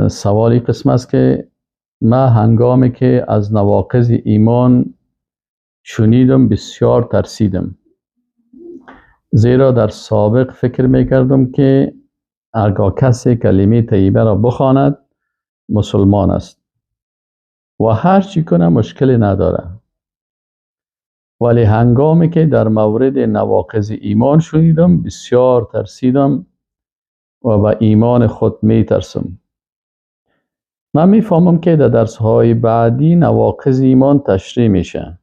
سوالی قسم است که من هنگامی که از نواقض ایمان شنیدم بسیار ترسیدم، زیرا در سابق فکر میکردم که هرگاه کسی کلمه طیبه را بخواند مسلمان است و هر چی کنه مشکلی نداره، ولی هنگامی که در مورد نواقض ایمان شنیدم بسیار ترسیدم و به ایمان خود میترسم. من میفهمم که در درس‌های بعدی نواقض ایمان تشریح میشه،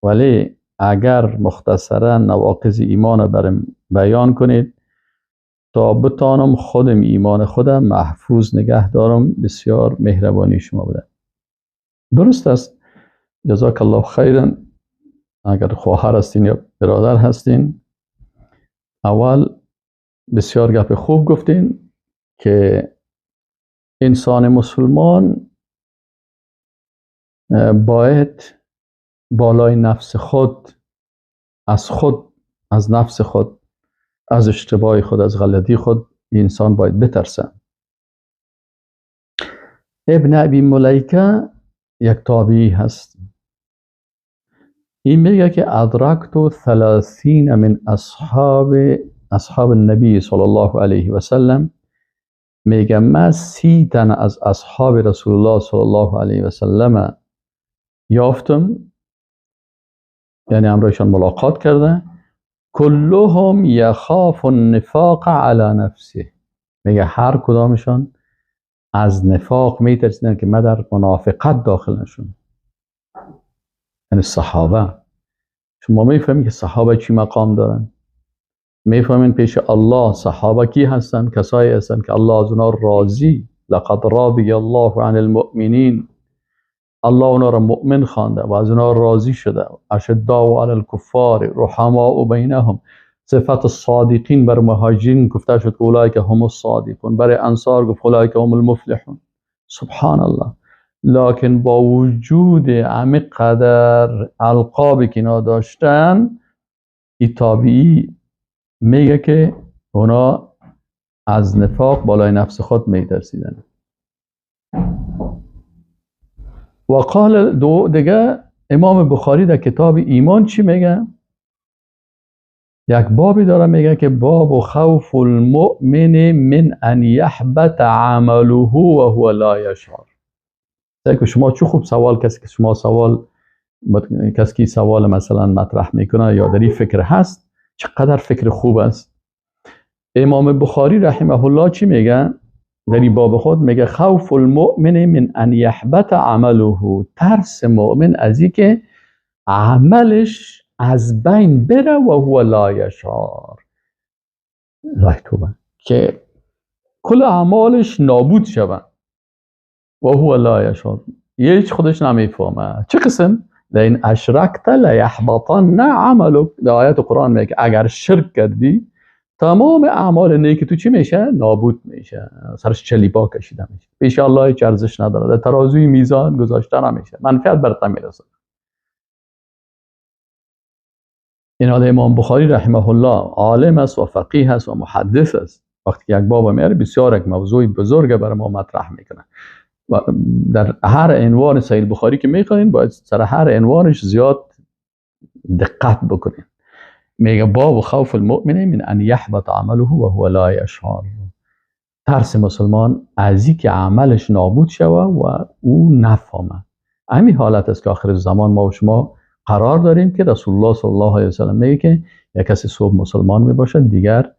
ولی اگر مختصرا نواقض ایمان را برم بیان کنید تا بتانم خودم ایمان خودم محفوظ نگه دارم، بسیار مهربانی شما بوده. درست است. جزاک الله خیرا. اگر خواهر هستین یا برادر هستین، اول بسیار گپ خوب گفتین که انسان مسلمان باید بالای نفس خود، از نفس خود، از اشتباه خود، از غلطی خود انسان باید بترسه. ابن ابی ملیکه یک تابعی هست. این میگه که ادرکت 30 من اصحاب النبی صلی الله علیه و سلم، میگه من 30 تن از اصحاب رسول الله صلی الله علیه و سلم یافتم، یعنی امرایشان ملاقات کرده، کلهم یخاف النفاق علی نفسه، میگه هر کدامشان از نفاق میترسیدن که من در منافقت داخل نشون. یعنی صحابه، شما میفهمید که صحابه چی مقام دارن؟ میفهمین پیش الله صحابه کی هستن؟ کسایی هستن که الله از اونا راضی. لقد رضی الله عن المؤمنین، الله اونا را مؤمن خوانده و از اونا راضی شده. اشداء علی الکفار رحماء بینهم، صفت الصادقین بر مهاجرین گفته شد اولئک هم الصادقون، برای انصار گفت اولئک هم المفلحون. سبحان الله. لکن با وجود عمیق قدر القابی که اینا داشتن، این تابعی میگه که اونا از نفاق بالای نفس خود میترسیدن. و قال دیگه امام بخاری در کتاب ایمان چی میگه؟ یک بابی داره میگه که باب خوف المؤمن من ان یحبط عمله و هو لا یشعر. که شما چه خوب سوال، کسی که سوال مثلا مطرح میکنه یا در این فکر هست، چقدر فکر خوب است. امام بخاری رحمه الله چی میگه در این باب خود؟ میگه خوف المؤمن من ان یحبط عمله، ترس مؤمن از این که عملش از بین بره و هو لا یشعر، که کل اعمالش نابود شوه و هو لا یشعر، هیچ خودش نمیفهمه. چه قسم؟ لئن اشرکت لیحبطن عملک. در آیات قرآن میگه اگر شرک کردی تمام اعمال نیکی تو چی میشه؟ نابود میشه، سرش چلیپا کشیده میشه، پیش الله هیچ ارزش نداره، در ترازوی میزان گذاشته نمیشه، منفعت برات نمیرسه. این حال امام بخاری رحمه الله عالم است و فقیه است و محدث است. وقتی یک باب میاره بسیار یک موضوع بزرگ برای ما مطرح میکنه و در هر عنوان صحیح بخاری که میخواین باید سر هر عنوانش زیاد دقت بکنین. میگه باب خوف المؤمن من ان یحبط عمله و هو لا یشعر، ترس مسلمان از این که عملش نابود شوه و او نفهمه. همین حالت است که آخر زمان ما و شما قرار داریم که رسول الله صلی الله علیه و سلم میگه که یک کسی صبح مسلمان میباشه دیگر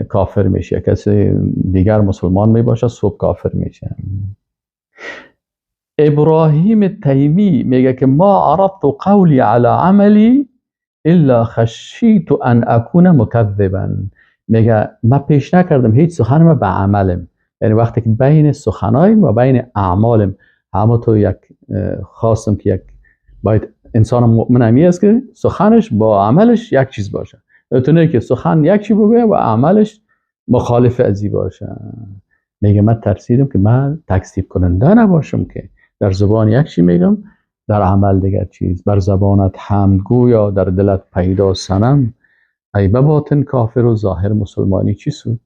کافر میشه، یک کسی دیگر مسلمان میباشه صبح کافر میشه. ابراهیم تیمی میگه که ما عرضت قولی علی عملی الا خشیت ان اکون مکذبا. میگه من پیش نکردم هیچ سخنم به عملم، یعنی وقتی که بین سخنایم و بین اعمالم همونطور یک خواستم که یک باید انسان مؤمن همی است که سخنش با عملش یک چیز باشه، نتونه که سخن یک چیز بگه و عملش مخالف ازی باشه. میگه من ترسیدم که من تکذیب کننده نباشم که در زبان یک چیز میگم در عمل دیگر چیز. بر زبانت حمد گو یا در دلت پیدا صنم، ای به باطن کافر و ظاهر مسلمانی چی سود؟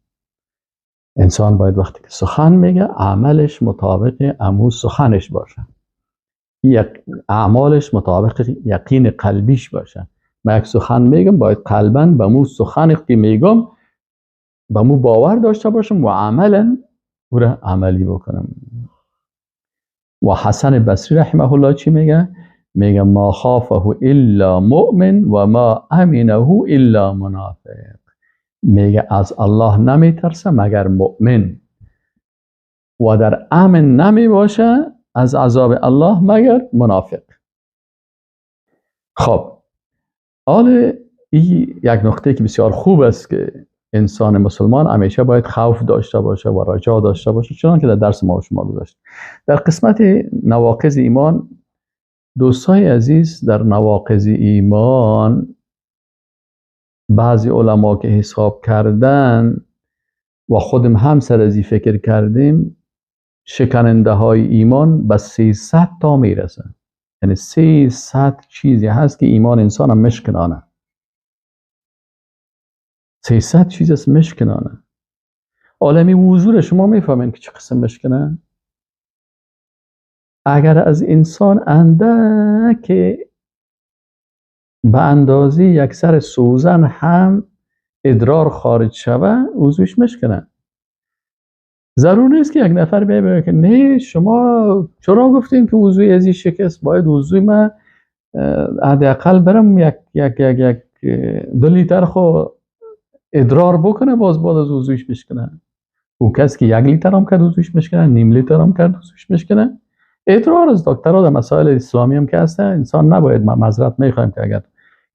انسان باید وقتی که سخن میگه عملش مطابق امو سخنش باشه، اعمالش مطابق یقین قلبیش باشه. من یک سخن میگم باید قلباً به مو سخن که میگم به مو باور داشته باشم و عملاً او را عملی بکنم. و حسن بصری رحمه الله چی میگه؟ میگه ما خافه الا مؤمن و ما امنه الا منافق. میگه از الله نمیترسه مگر مؤمن و در امن نمی باشه از عذاب الله مگر منافق. خب حالا این یک نکته که بسیار خوب است که انسان مسلمان همیشه باید خوف داشته باشه و رجا داشته باشه، چون که در درس ما و شما گذاشت. در قسمت نواقض ایمان، دوستای عزیز، در نواقض ایمان بعضی علما که حساب کردن و خودم هم سر ازی فکر کردیم، شکننده های ایمان به 300 تا میرسه. یعنی 300 چیزی هست که ایمان انسان هم مشکنانه. 300 چیز است مشکنانه. عالمی وضوح شما میفهمین که چه قسم مشکنه؟ اگر از انسان اندک به اندازه یک سر سوزن هم ادرار خارج شوه وضوحش مشکنه. ضرور نیست که یک نفر بگه که نه شما چرا گفتین که وضوی ازی شکست، باید وضوی من حداقل برم یک 2 لیتر خو ادرار بکنه باز بعد از وضویش بشکنه. او کسی که 1 لیتر هم کرد وضویش بشکنه، نیم لیتر هم کرد وضویش بشکنه. ادرار از دکترها در مسائل اسلامی هم که هسته، انسان نباید، ما معذرت میخوایم که اگر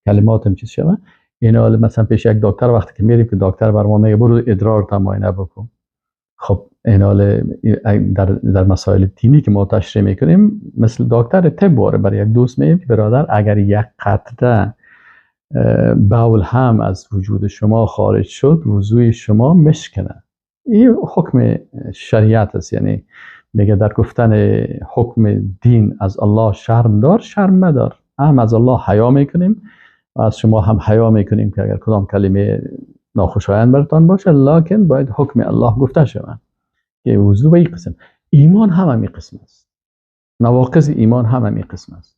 کلماتم چیز شوه، این حال مثلا پیش یک دکتر وقتی که میریم که دکتر بر ما میگه برو ادرار تا معاینه بکن. خب این حال در مسائل دینی که ما تشریح میکنیم مثل دکتر طب واره برای یک دوست میگیم که برادر اگر یک قطره بول هم از وجود شما خارج شد وضوی شما مشکنه. این حکم شریعت است. یعنی میگه در گفتن حکم دین از الله شرم دار شرم مدار. هم از الله حیا میکنیم و از شما هم حیا میکنیم که اگر کدام کلمه ناخوشایند برتان باشه لکن باید حکم الله گفته شود که وضو به این قسم. ایمان هم این قسم است. نواقض ایمان هم این قسم است.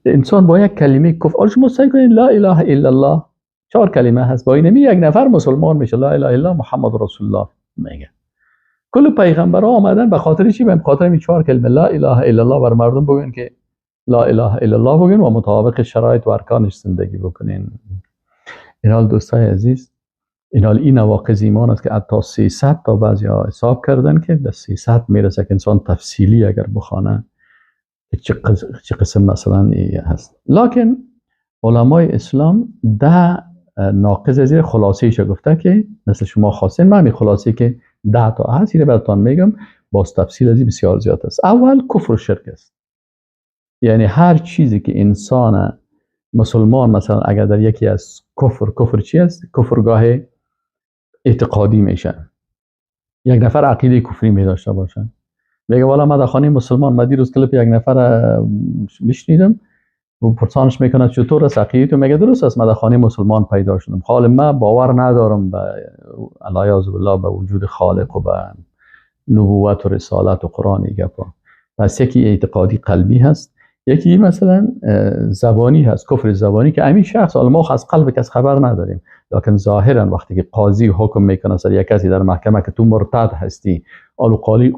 انسان با یک کلمه کفر، شما سعی کنید لا اله الا الله 4 کلمه هست، با این یک نفر مسلمان میشه. لا اله الا محمد رسول الله میگه. کل پیغمبرها آمدن به خاطر چی؟ به خاطر این 4 کلمه لا اله الا الله بر مردم بگن که لا اله الا الله بگن و مطابق شرایط و ارکانش زندگی بکنین. این حال دوستای عزیز، این نواقض ایمان است که حتی 300 تا بعضی ها حساب کردن که به 300 میرسه که انسان تفصیلی اگر بخونه چه قسم مثلا هست. لکن علمای اسلام 10 ناقض زیر خلاصه ایش گفته که مثل شما خواستین من خلاصه که 10 تا هست اینه براتون میگم، باز تفصیل ازی بسیار زیاد است. اول کفر و شرک است. یعنی هر چیزی که انسان مسلمان مثلا اگر در یکی از کفر چی است؟ کفرگاه اعتقادی میشه. یک نفر عقیده کفری می داشته باشه، میگه والا من در خانه مسلمان، من دیروز کلیپ یک نفر میشنیدم و پرسانش میکنه چطور است عقیده تو؟ میگه درست است، من در خانه مسلمان پیدا شدم، حال من باور ندارم به الایاذ بالله به وجود خالق و به نبوت و رسالت و قرآن گپا. پس یکی اعتقادی قلبی هست، یکی مثلا زبانی هست، کفر زبانی که همین شخص ما از قلب کس خبر نداریم، لکن ظاهرا وقتی که قاضی حکم میکنه سر یک کسی در محکمه که تو مرتد هستی،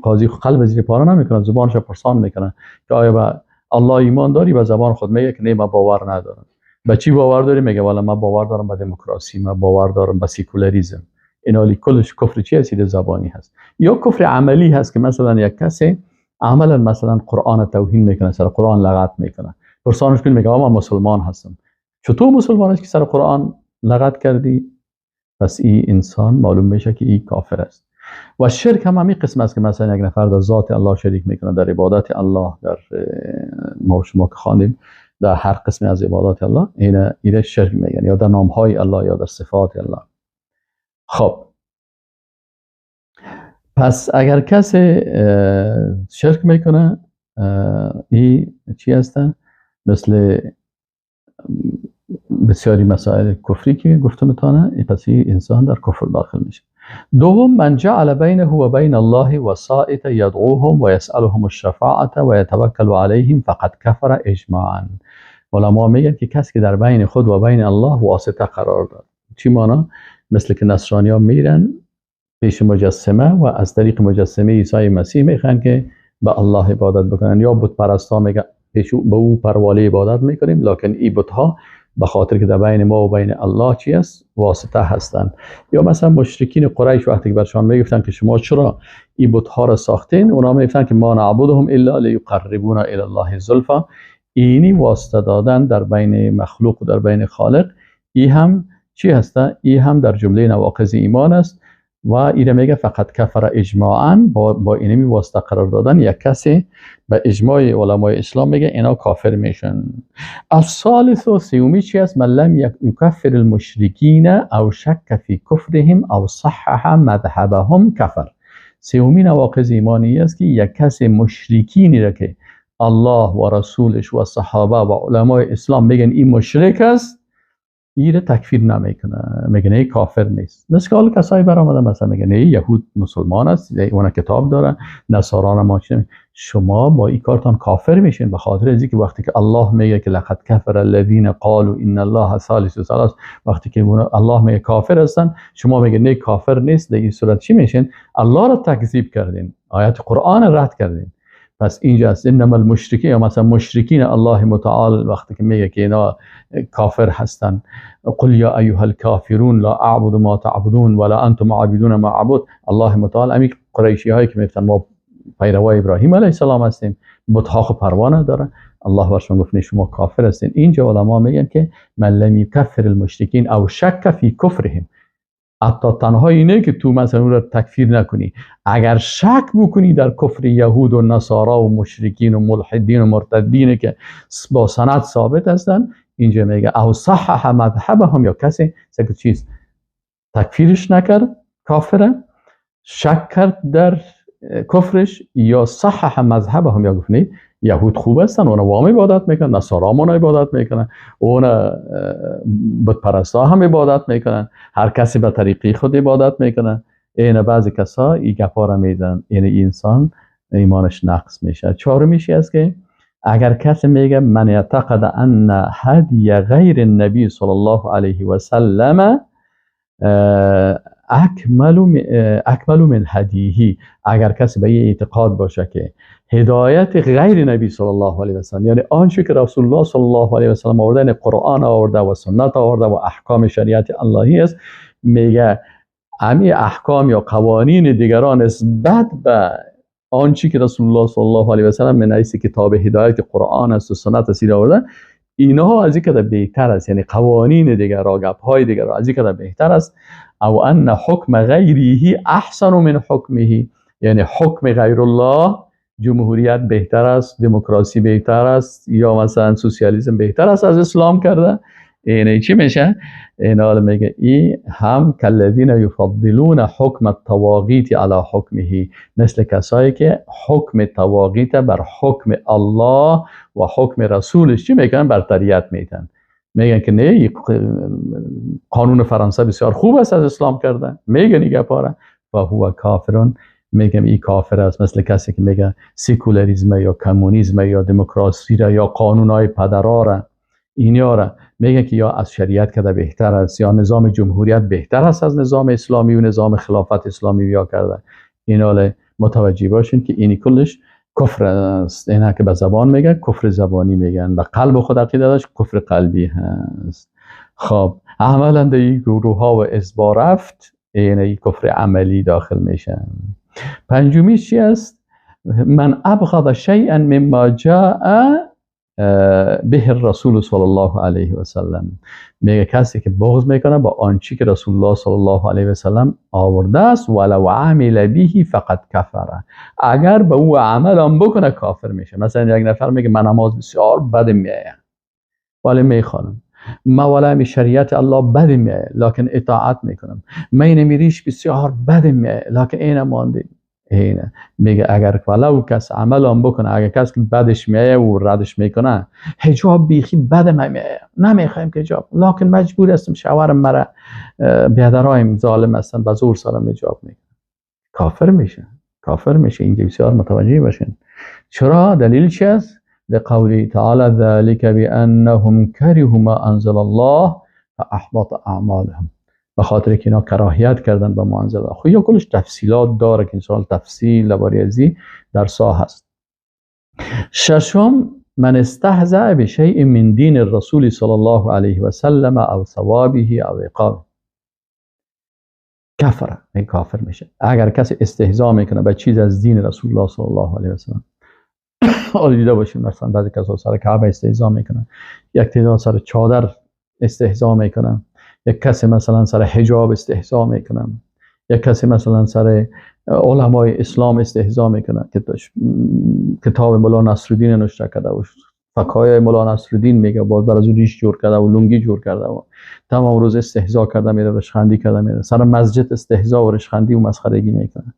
قاضی قلب زیر پاره نمیکنه، زبانش پرسان میکنه که آیا به الله ایمان داری؟ به زبان خود میگه که نه من باور ندارم. به چی باور داری؟ میگه والا من باور دارم به دموکراسی، من باور دارم به سکولاریسم. این حالی کلش کفر چی هست؟ زبانی هست. یا کفر عملی هست که مثلا یک کسی عملا مثلا قرآن توهین میکنه، سر قرآن لغت میکنه، پرسانش کنه میگه من مسلمان هستم. چطور مسلمان است که سر قرآن لغت کردی؟ پس این انسان معلوم میشه که این کافر است. و شرک هم همین قسم است که مثلا یک نفر در ذات الله شریک میکنه، در عبادت الله، در ما شما که خواندیم در هر قسم از عبادت الله اینه شرک میگن، یا در نامهای الله یا در صفات الله. خب پس اگر کسی شرک میکنه این چی هسته؟ مثل بسیاری مسائل کفری که گفتم تانه، پس این انسان در کفر داخل میشه. دوم من جعل بینه و بین الله وسائط یدعوهم و یسألهم الشفاعة و یتوکل علیهم فقد کفر اجماعا. علما میگن که کسی که در بین خود و بین الله واسطه قرار داد. چی مانا؟ مثل که نصرانی ها میرن پیش مجسمه و از طریق مجسمه عیسی مسیح میخوان که به الله عبادت بکنن، یا بت پرستا میگن پیش به او پرواله عبادت میکنیم، لکن این بت ها به خاطر که در بین ما و بین الله چی است؟ واسطه هستند. یا مثلا مشرکین قریش وقتی که برشان میگفتن که شما چرا این بت ها را ساختین، اونا میگفتن که ما نعبدهم الا لیقربونا الی الله زلفا. اینی واسطه دادن در بین مخلوق و در بین خالق، این هم چی هسته؟ این هم در جمله نواقض ایمان است و این میگه فقط کفر اجماعا، با اینمی واسطه قرار دادن یک کسی به اجماع علمای اسلام میگه اینا کافر میشن. الثالث و سیومی چی است؟ من لم یکفر المشرکین او شک فی کفرهم او صحح مذهبهم کفر. سیومی نواقض ایمانی است که یک کسی مشرکینی را که الله و رسولش و صحابه و علمای اسلام میگن این مشرک است، ایره تکفیر نمیکنه، میگن ای کافر نیست. مثل کسایی برآمدن مثلا میگن ای یهود مسلمان است، اون کتاب داره، نصارا ما چه، شما با این کارتان کافر میشین به خاطر از اینکه وقتی که الله میگه که لقد کفر الذین قالوا ان الله ثالث ثلاث، وقتی که الله میگه کافر هستن شما میگن نه کافر نیست، در این صورت چی میشین؟ الله را تکذیب کردین، آیات قرآن رد کردین. پس اینجا است انما المشرکین، یا مثلا مشرکین الله متعال وقتی که میگه که اینا کافر هستن، قل یا ایها الکافرون لا اعبد ما تعبدون ولا انتم عابدون ما اعبد. الله متعال امی قریشی هایی که میگفتن ما پیروای ابراهیم علیه السلام هستیم، بت ها پروانه داره، الله برشون گفت شما کافر هستین. اینجا علما میگن که من لم یکفر المشرکین او شک فی کفرهم، حتی تنها اینه که تو مثلا اون رو تکفیر نکنی، اگر شک بکنی در کفر یهود و نصارا و مشرکین و ملحدین و مرتدین که با سند ثابت هستن، اینجا میگه او صحح مذهبهم، یا کسی چیز تکفیرش نکرد کافره، شک کرد در کفرش، یا صحح مذهبهم، یا گفت نه یهود خوب هستن، اونا وام عبادت میکنن، نصارا هم عبادت میکنن، اونا بت پرستا هم عبادت میکنن، هر کسی به طریقی خود عبادت میکنن. این بعضی کسا این گپا را میزنن، یعنی انسان ایمانش نقص میشه. چهارمیشی است که اگر کسی میگه من اعتقد ان هدی غیر النبی صلی الله علیه و سلم اکمل من هدیه، اگر کسی به این اعتقاد باشه که هدایت غیر نبی صلی الله علیه و سلم، یعنی آنچه که رسول الله صلی الله علیه و سلم آورده، یعنی قرآن آورده و سنت آورده و احکام شریعت اللهی است، میگه امی احکام یا قوانین دیگران نسبت به آنچه که رسول الله صلی الله علیه و سلم من حیث کتاب هدایت قرآن است و سنت است آورده، اینها از این که بهتر است، یعنی قوانین دیگر را، گپ‌های دیگر را از این که بهتر است. او ان حکم غیره احسن من حکمه، یعنی حکم غیر الله، جمهوریت بهتر است، دموکراسی بهتر است، یا مثلا سوسیالیسم بهتر است از اسلام کرده. این چی میشه؟ این حال میگه این هم کالذین یفضلون حکم الطواغیت علی حکمه، مثل کسایی که حکم طواغیت بر حکم الله و حکم رسولش چی میکنن؟ برتریت میتن، میگن که نه قانون فرانسه بسیار خوب است از اسلام کرده، میگن این گپاره و هو کافرون، میگم این کافر است. مثل کسی که میگه سیکولاریسم یا کمونیسم یا دموکراسی را یا قانونهای پدرا را، اینا را میگه که یا از شریعت کده بهتر است، یا نظام جمهوریت بهتر است از نظام اسلامی و نظام خلافت اسلامی بیا کرده. اینا متوجه باشین که اینی کلش کفر است. اینا که به زبان میگه کفر زبانی میگن، به قلب خود عقیده داشت کفر قلبی هست. خب عملا در این گروه ها و ازبا رفت، این کفر عملی داخل میشن. پنجمی چی است؟ من ابغض شیئا مما جاء به الرسول صلی الله علیه و سلم، میگه کسی که بغض میکنه با آنچه که رسول الله صلی الله علیه و سلم آورده است، ولو عمل به فقط کفر، اگر به او عمل هم بکنه کافر میشه. مثلا یک نفر میگه من نماز بسیار بد میایم ولی میخوانم، مولا شریعت الله بد میایه لکن اطاعت میکنم، من نمیریش بسیار بد میایه لکن این مانده، اینه میگه اگر ولو کس عمل هم بکنه، اگر کس که بدش میایه و ردش میکنه، حجاب بیخی بد میایه، نمیخوایم که حجاب، لکن مجبور هستم، شوهرم مرا بیادرایم ظالم هستن به زور سرم حجاب میکنه، کافر میشه. کافر میشه. اینجا بسیار متوجه باشین. چرا؟ دلیل چی است؟ لقوله تعالی ذلك بانهم كرهوا ما انزل الله فاحبط اعمالهم، به خاطر که اینا کراهیت کردن به ما انزل الله. خب یا کلش تفصیلات داره که انشاءالله تفصیل لباری ازی در ساه هست. ششم، من استهزأ بشیء من دین الرسول صلی الله علیه و سلم او ثوابه او عقابه، کفر، کافر میشه. اگر کسی استهزا میکنه به چیز از دین رسول الله صلی الله علیه و سلم، حالا دیده باشیم مثلا بعضی کسا سر کعبه استهزا میکنن، یک تعداد سر چادر استهزا میکنن، یک کسی مثلا سر حجاب استهزا میکنن، یک کسی مثلا سر علمای اسلام استهزا میکنن. کتاب مولا نصرالدین نوشته کرده و فقهای مولا نصرالدین میگه باز بر از ریش جور کرده و لنگی جور کرده و تمام روز استهزا کرده میره، رشخندی کرده میره، سر مسجد استهزا و رشخندی و مسخرگی میکنه.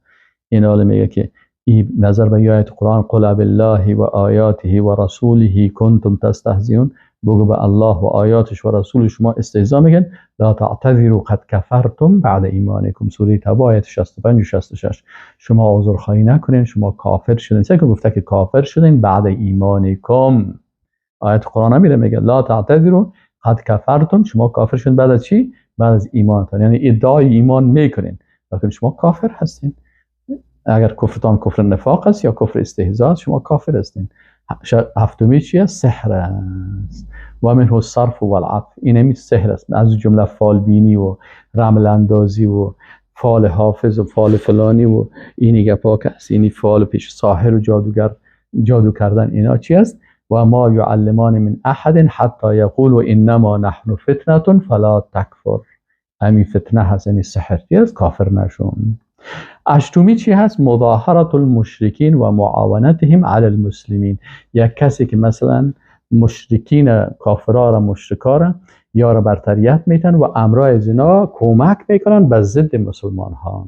این حال میگه که این نظر به آیت قرآن قل بالله و آیاته و رسوله کنتم تستهزئون، بگو به الله و آیاتش و رسول شما استهزا میگن، لا تعتذروا قد کفرتم بعد ایمانکم، سوره توبه آیت 65 و 66. شما عذرخواهی نکنین، شما کافر شدین. چه که گفته که کافر شدین بعد ایمانکم، آیت قرآن نمیره میگه لا تعتذروا قد کفرتم، شما کافر شدین بعد از چی؟ بعد از ایمانتان، یعنی ادعای ایمان میکنین لیکن شما کافر هستین. اگر کفرتان کفر نفاق است یا کفر استهزاء، شما کافر هستین. هفتمی چیه؟ سحر است. و منه الصرف و العطف، این همی سحر است، از جمله فال بینی و رمل اندازی و فال حافظ و فال فلانی و اینی گپا که است، اینی فال پیش ساحر و جادوگر، جادو کردن، اینا چی است؟ و ما یعلمان من احد حتی یقول انما نحن فتنه فلا تکفر، همین فتنه هست، همین سحر است، کافر نشون. اشتمی چی هست؟ مظاهرت المشرکین و معاونتهم علی المسلمین، یک کسی که مثلا مشرکین کافرها را، مشرکا را یا را برتریت میتن و امرای زنا کمک میکنن به ضد مسلمان ها.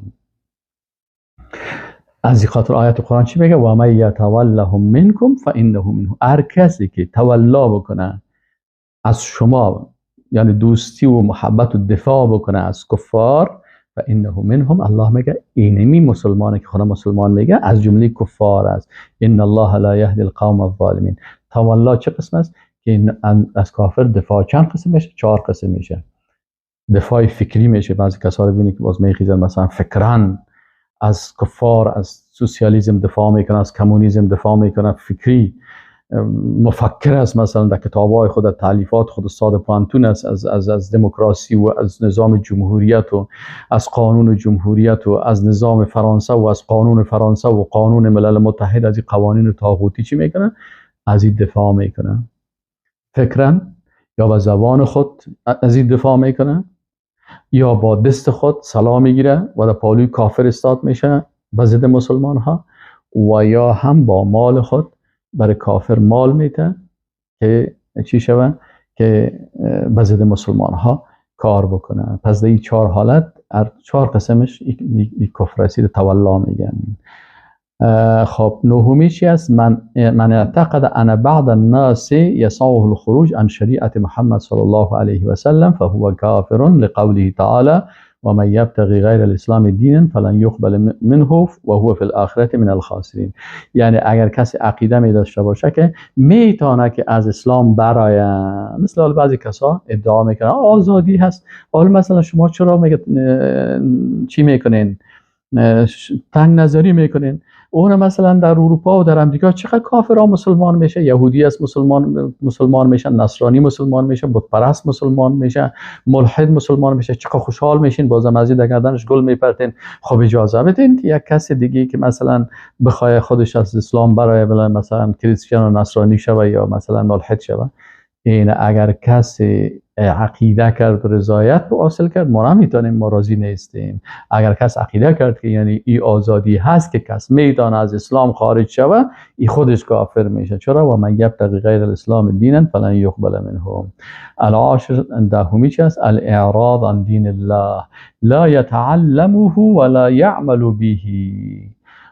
از این خاطر آیت قرآن چی میگه؟ و من یتولهم منکم فانه منهم، هر کسی که تولا بکنه از شما، یعنی دوستی و محبت و دفاع بکنه از کفار، فانه منهم، الله میگه اینمی مسلمانه که خدا مسلمان میگه از جمله کفار است. ان الله لا یهدی القوم الظالمین. تولا چه قسم است؟ که از کافر دفاع چند قسم میشه؟ 4 قسم میشه. دفاع فکری میشه، بعضی کسا رو ببینید که باز میخیزن مثلا فکران از کفار، از سوسیالیسم دفاع میکنه، از کمونیسم دفاع میکنه، فکری مفکر است، مثلا در کتاب‌های خود، تالیفات خود استاد پانتون است، از دموکراسی و از نظام جمهوریت و از قانون جمهوریت و از نظام فرانسه و از قانون فرانسه و قانون ملل متحد، از این قوانین طاغوتی چی میکنه؟ از این دفاع میکنه. فکرا یا با زبان خود از این دفاع میکنه، یا با دست خود سلام میگیره و در پالوی کافر استاد میشه به ضد مسلمان ها، و یا هم با مال خود برای کافر مال میده که چی شوه؟ که به ضد مسلمان ها کار بکنه. پس در این 4 حالت، 4 قسمش این کفر رسید تولا میگن. خب نهمی چی است؟ من اعتقد ان بعض الناس يسعه الخروج عن شریعت محمد صلی الله علیه و سلم فهو کافر لقوله تعالی و من یبتغی غیر الاسلام دینا فلن یقبل منه و هو فی الاخره من الخاسرین. یعنی اگر کسی عقیده می داشته باشه که میتونه که از اسلام برای، مثل بعضی کسا ادعا میکنن آزادی هست، حالا مثلا شما چرا چی میکنین؟ تنگ نظری میکنین. اون مثلا در اروپا و در امریکا چقدر کافرها مسلمان میشه، یهودی است مسلمان میشه، نصرانی مسلمان میشه، بت پرست مسلمان میشه، ملحد مسلمان میشه، چقدر خوشحال میشین، بازم از این گردنش گل میپرتین. خب اجازه بدین که یک کسی دیگه که مثلا بخواد خودش از اسلام برای مثلا کریستیان و نصرانی شوه یا مثلا ملحد شوه، این اگر کسی عقیده کرد و رضایت رو حاصل کرد، ما نمیتونیم، ما راضی نیستیم. اگر کس عقیده کرد که یعنی این آزادی هست که کس میتونه از اسلام خارج شوه، این خودش کافر میشه. چرا؟ و من یبتغی غیر الاسلام دینا فلن یقبل منه. العاشر، دهمی چی است؟ الاعراض عن دین الله لا یتعلمه ولا یعمل به.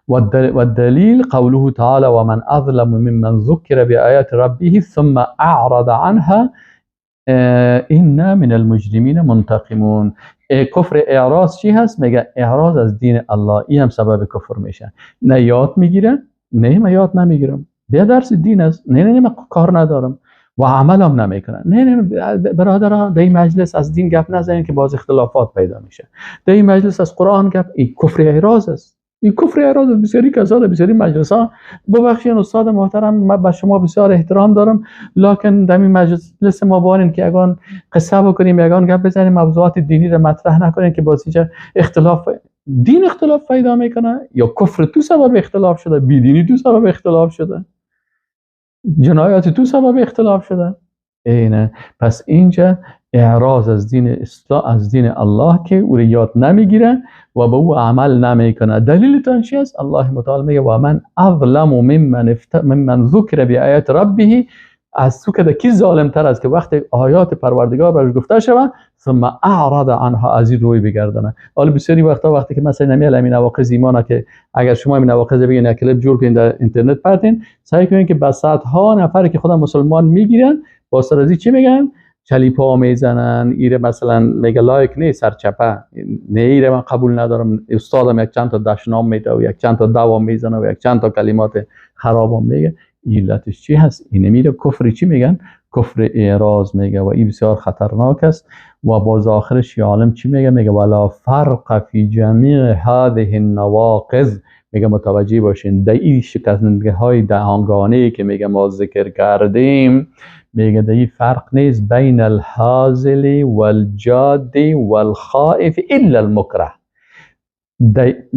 والدليل قوله تعالى ومن أظلم ممن ذكر بآيات ربه ثم أعرض عنها إنا من المجرمین منتقمون. کفر اعراض چی هست؟ میگه اعراض از دین الله، این هم سبب کفر میشه. نه یاد میگیره، نه من یاد نمیگیرم، بیا درس دین است، نه من کار ندارم و عمل هم نمیکنه. نه برادران، در این مجلس از دین گپ نزنید که باز اختلافات پیدا میشه. در این مجلس از قرآن گپ، این کفر اعراض است. این کفر اعراض است. بسیاری کسا، بسیاری مجلس ها، ببخشید استاد محترم، من به شما بسیار احترام دارم، لکن در این مجلس ما بارین که یگان قصه بکنیم، یگان گپ بزنیم، موضوعات دینی را مطرح نکنیم که باز اختلاف دین اختلاف پیدا میکنه، یا کفر تو سبب اختلاف شده، بیدینی تو سبب اختلاف شده، جنایات تو سبب اختلاف شده. اینه. پس اینجا اعراض از دین اسلام، از دین الله که او یاد نمیگیره و به او عمل نمیکنه. دلیلتان چی است؟ الله متعال میگه و من اظلم ممن ذکر بآیات ربه، از تو که کی ظالم تر است که وقتی آیات پروردگار برش گفته شود ثم اعرض عنها، از این روی بگردانه. حالا بسیاری وقتی که مثلا نمیال همین نواقض ایمانه که اگر شما همین نواقض بگین یک کلیپ جور کنین در اینترنت پرتین، سعی کنین که به صدها نفری که خودم مسلمان میگیرن با سرازی چی میگن؟ چلیپا میزنن، ایره مثلا میگه لایک نه سرچپه، نه ایره من قبول ندارم، استادم یک چند تا دشنام میده و یک چند تا دوام میزنه و یک چند تا کلمات خرابم میگه. علتش چی هست؟ این میره کفر چی میگن؟ کفر اعراض میگه و این بسیار خطرناک است. و باز آخرش یه عالم چی میگه؟ میگه ولا فرق فی جمیع هذه النواقض، میگه متوجه باشین در این شکننده های دهانگانه که میگه ما ذکر کردیم، میگه در این فرق نیست بین الحازل والجاد والخائف الا المکره.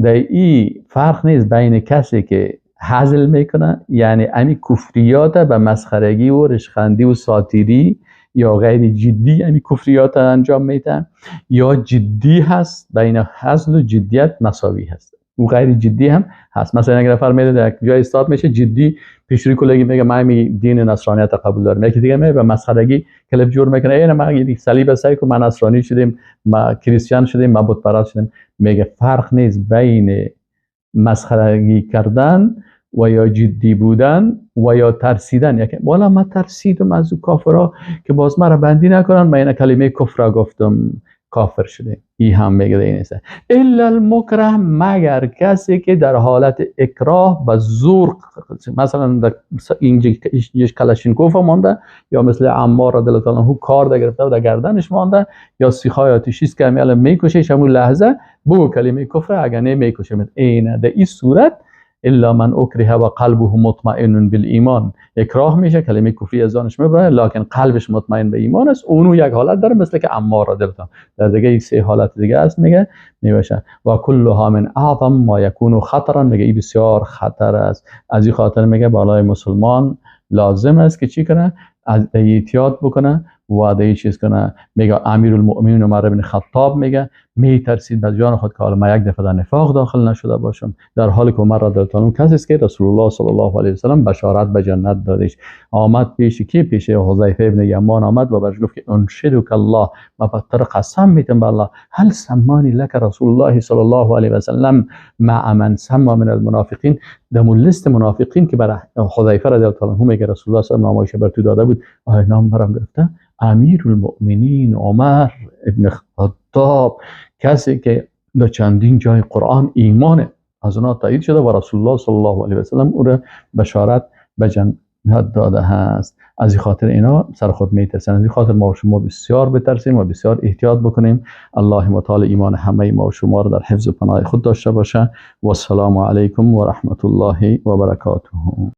در این فرق نیست بین کسی که هزل میکنه، یعنی امی کفریات به مسخرگی و رشخندی و ساتیری یا غیر جدی امی کفریات انجام میده، یا جدی هست، بین هزل و جدیت مساوی هست، و غیر جدی هم هست. مثلا اگر نفر میره در جای استاد میشه جدی پیشروی کلگی میگه من دین نصرانیت قبول دارم، یکی دیگه میگه به مسخرگی کلپ جور میکنه، اینا ما یک صلیب سعی کو من نصرانی شدیم، ما کریستیان شدیم، ما بت پرست شدیم. میگه فرق نیست بین مسخرگی کردن و یا جدی بودن و یا ترسیدن. یکی والا من ترسیدم از کافرها که باز مرا بندی نکنن، من این کلمه کفر گفتم کافر شده. این هم میگه این است الا المکره، مگر کسی که در حالت اکراه به زور، مثلا در اینجا کلاشینکوف مانده، یا مثل عمار رضی الله عنه کار در گرفته و در گردنش مانده، یا سیخای آتشیست که همیشه میکشه، همون لحظه بگو کلمه کفر، اگر نه میکشه. اینه در این صورت الا من اکره و قلبه مطمئن بالایمان، اکراه میشه، کلمه کفری از آنش میبره، لکن قلبش مطمئن به ایمان است. اونو یک حالت داره مثل که عمار را دلتان، در دیگه سه حالت دیگه است میگه میبشه. و کلها من اعظم ما یکون خطرا، میگه این بسیار خطر است. از این خاطر میگه بالای مسلمان لازم است که چی کنه؟ از احتیاط بکنه و دیگه چیز کنه. میگه امیرالمؤمنین عمر بن خطاب میگه میترسید به جان خود که حالا ما یک دفعه در نفاق داخل نشده باشم، در حالی که عمر رضی الله عنه کسی است که رسول الله صلی الله علیه و سلم بشارت به جنت دادش. آمد پیش کی؟ پیش حذیفه ابن یمان آمد و برش گفت که انشدک الله، ما به قسم میتم به الله، هل سمانی لك رسول الله صلی الله علیه و سلم مع من سما من المنافقین، در لیست منافقین که برای حذیفه رضی الله عنه میگه رسول الله صلی الله علیه و سلم بر تو داده بود، آیا نام برام گرفته؟ امیرالمؤمنین عمر ابن خطاب، کسی که در چندین جای قرآن ایمان از اونا تایید شده و رسول الله صلی الله علیه و سلم او را بشارت به جنت داده هست. از این خاطر اینا سر خود میترسن. از این خاطر ما و شما بسیار بترسیم و بسیار احتیاط بکنیم. الله متعال ایمان همه ما و شما را در حفظ و پناه خود داشته باشه. و السلام علیکم و رحمت الله و برکاته.